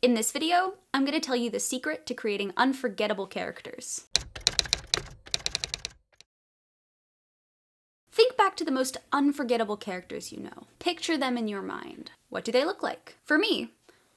In this video, I'm going to tell you the secret to creating unforgettable characters. Think back to the most unforgettable characters you know. Picture them in your mind. What do they look like? For me,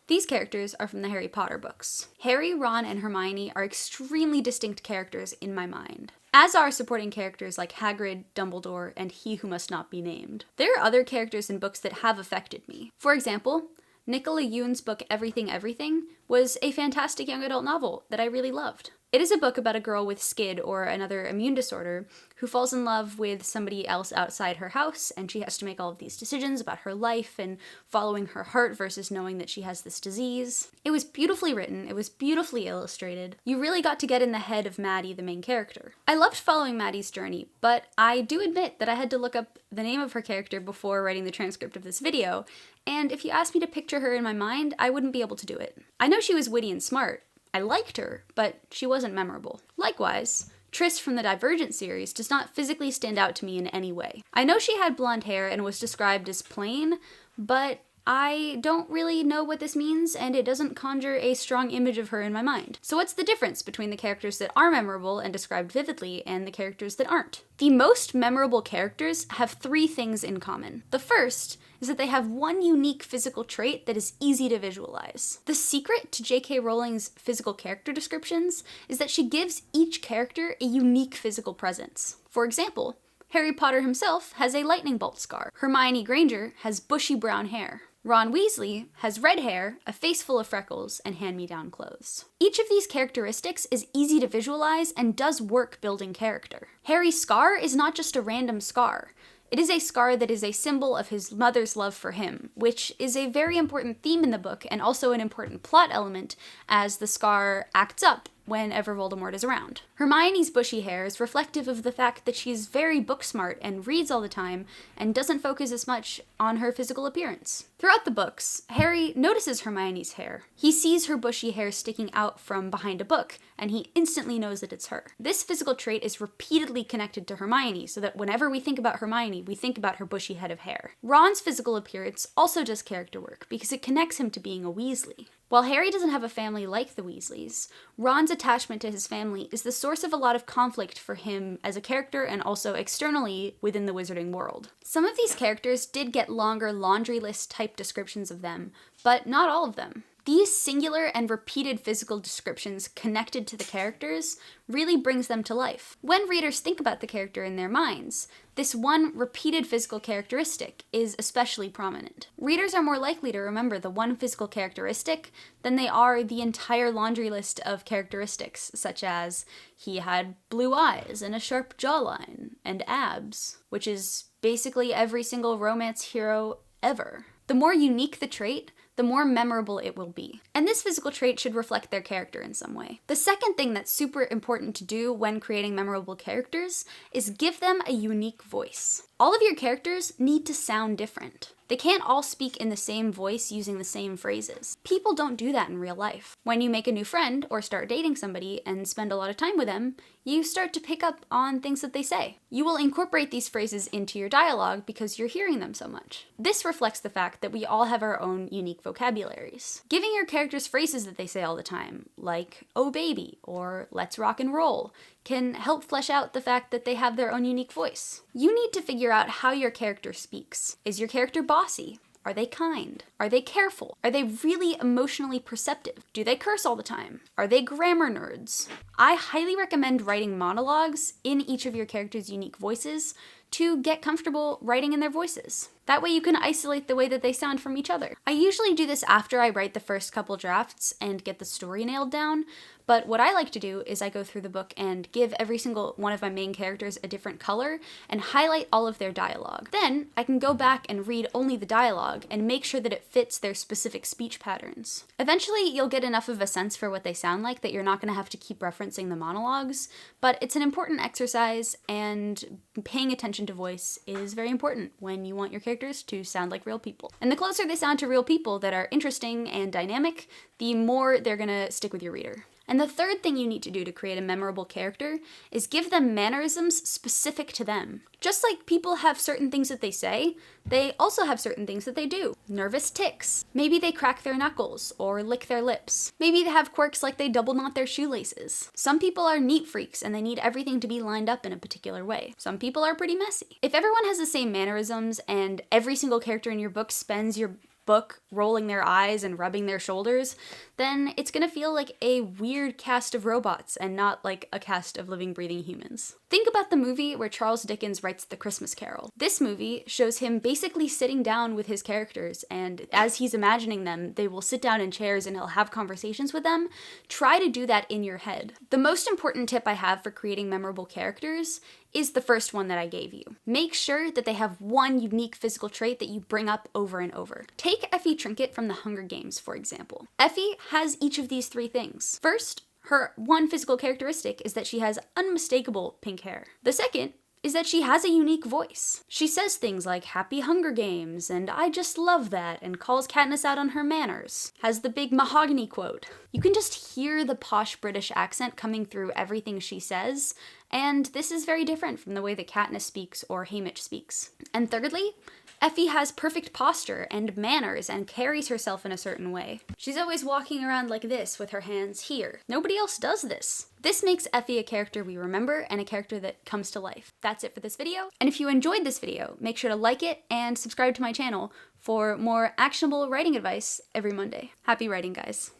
these characters are from the Harry Potter books. Harry, Ron, and Hermione are extremely distinct characters in my mind, as are supporting characters like Hagrid, Dumbledore, and He Who Must Not Be Named. There are other characters in books that have affected me. For example, Nicola Yoon's book Everything Everything was a fantastic young adult novel that I really loved. It is a book about a girl with SCID, or another immune disorder, who falls in love with somebody else outside her house, and she has to make all of these decisions about her life and following her heart versus knowing that she has this disease. It was beautifully written, it was beautifully illustrated. You really got to get in the head of Maddie, the main character. I loved following Maddie's journey, but I do admit that I had to look up the name of her character before writing the transcript of this video, and if you asked me to picture her in my mind, I wouldn't be able to do it. I know she was witty and smart. I liked her, but she wasn't memorable. Likewise, Triss from the Divergent series does not physically stand out to me in any way. I know she had blonde hair and was described as plain, but I don't really know what this means, and it doesn't conjure a strong image of her in my mind. So what's the difference between the characters that are memorable and described vividly and the characters that aren't? The most memorable characters have three things in common. The first is that they have one unique physical trait that is easy to visualize. The secret to J.K. Rowling's physical character descriptions is that she gives each character a unique physical presence. For example, Harry Potter himself has a lightning bolt scar. Hermione Granger has bushy brown hair. Ron Weasley has red hair, a face full of freckles, and hand-me-down clothes. Each of these characteristics is easy to visualize and does work building character. Harry's scar is not just a random scar. It is a scar that is a symbol of his mother's love for him, which is a very important theme in the book and also an important plot element as the scar acts up whenever Voldemort is around. Hermione's bushy hair is reflective of the fact that she's very book smart and reads all the time and doesn't focus as much on her physical appearance. Throughout the books, Harry notices Hermione's hair. He sees her bushy hair sticking out from behind a book, and he instantly knows that it's her. This physical trait is repeatedly connected to Hermione, so that whenever we think about Hermione, we think about her bushy head of hair. Ron's physical appearance also does character work, because it connects him to being a Weasley. While Harry doesn't have a family like the Weasleys, Ron's attachment to his family is the source of a lot of conflict for him as a character and also externally within the wizarding world. Some of these characters did get longer laundry list type descriptions of them, but not all of them. These singular and repeated physical descriptions connected to the characters really brings them to life. When readers think about the character in their minds, this one repeated physical characteristic is especially prominent. Readers are more likely to remember the one physical characteristic than they are the entire laundry list of characteristics, such as he had blue eyes and a sharp jawline and abs, which is basically every single romance hero ever. The more unique the trait, the more memorable it will be. And this physical trait should reflect their character in some way. The second thing that's super important to do when creating memorable characters is give them a unique voice. All of your characters need to sound different. They can't all speak in the same voice using the same phrases. People don't do that in real life. When you make a new friend or start dating somebody and spend a lot of time with them, you start to pick up on things that they say. You will incorporate these phrases into your dialogue because you're hearing them so much. This reflects the fact that we all have our own unique vocabularies. Giving your characters phrases that they say all the time, like, "oh baby," or "let's rock and roll," can help flesh out the fact that they have their own unique voice. You need to figure out how your character speaks. Is your character bossy? Are they kind? Are they careful? Are they really emotionally perceptive? Do they curse all the time? Are they grammar nerds? I highly recommend writing monologues in each of your characters' unique voices to get comfortable writing in their voices. That way you can isolate the way that they sound from each other. I usually do this after I write the first couple drafts and get the story nailed down, but what I like to do is I go through the book and give every single one of my main characters a different color and highlight all of their dialogue. Then I can go back and read only the dialogue and make sure that it fits their specific speech patterns. Eventually you'll get enough of a sense for what they sound like that you're not going to have to keep referencing the monologues, but it's an important exercise, and paying attention to voice is very important when you want your characters to sound like real people. And the closer they sound to real people that are interesting and dynamic, the more they're gonna stick with your reader. And the third thing you need to do to create a memorable character is give them mannerisms specific to them. Just like people have certain things that they say, they also have certain things that they do. Nervous tics. Maybe they crack their knuckles or lick their lips. Maybe they have quirks like they double knot their shoelaces. Some people are neat freaks and they need everything to be lined up in a particular way. Some people are pretty messy. If everyone has the same mannerisms and every single character in your book spends your book rolling their eyes and rubbing their shoulders, then it's gonna feel like a weird cast of robots and not like a cast of living, breathing humans. Think about the movie where Charles Dickens writes The Christmas Carol. This movie shows him basically sitting down with his characters, and as he's imagining them, they will sit down in chairs and he'll have conversations with them. Try to do that in your head. The most important tip I have for creating memorable characters is the first one that I gave you. Make sure that they have one unique physical trait that you bring up over and over. Take Effie Trinket from the Hunger Games, for example. Effie has each of these three things. First, her one physical characteristic is that she has unmistakable pink hair. The second is that she has a unique voice. She says things like "Happy Hunger Games" and "I just love that," and calls Katniss out on her manners. Has the big mahogany quote. You can just hear the posh British accent coming through everything she says, and this is very different from the way that Katniss speaks or Haymitch speaks. And thirdly, Effie has perfect posture and manners and carries herself in a certain way. She's always walking around like this with her hands here. Nobody else does this. This makes Effie a character we remember and a character that comes to life. That's it for this video. And if you enjoyed this video, make sure to like it and subscribe to my channel for more actionable writing advice every Monday. Happy writing, guys.